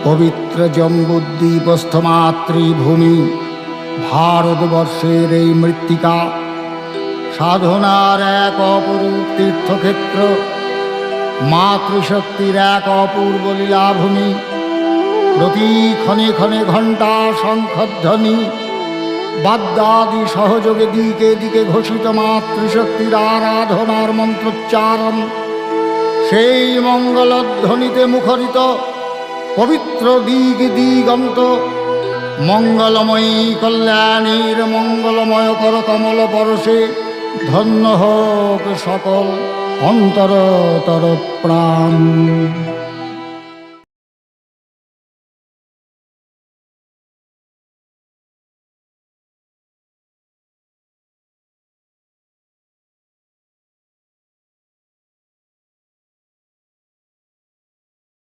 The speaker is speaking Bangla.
পবিত্র জম্বুদ্বীপস্থ মাতৃভূমি ভারতবর্ষের এই মৃত্তিকা সাধনার এক অপরূপ তীর্থক্ষেত্র, মাতৃশক্তির এক অপূর্ব লীলাভূমি। প্রতি ক্ষণে ক্ষণে ঘণ্টা শঙ্খধ্বনি বাদ্যাদি সহযোগে দিকে দিকে ঘোষিত মাতৃশক্তির আরাধনার মন্ত্রোচ্চারণ, সেই মঙ্গলধ্বনিতে মুখরিত পবিত্র দিগ দিগন্ত মঙ্গলময়ী কল্যাণীর মঙ্গলময় কর কমল পরশে ধন্য হোক সকল অন্তরতর প্রাণ।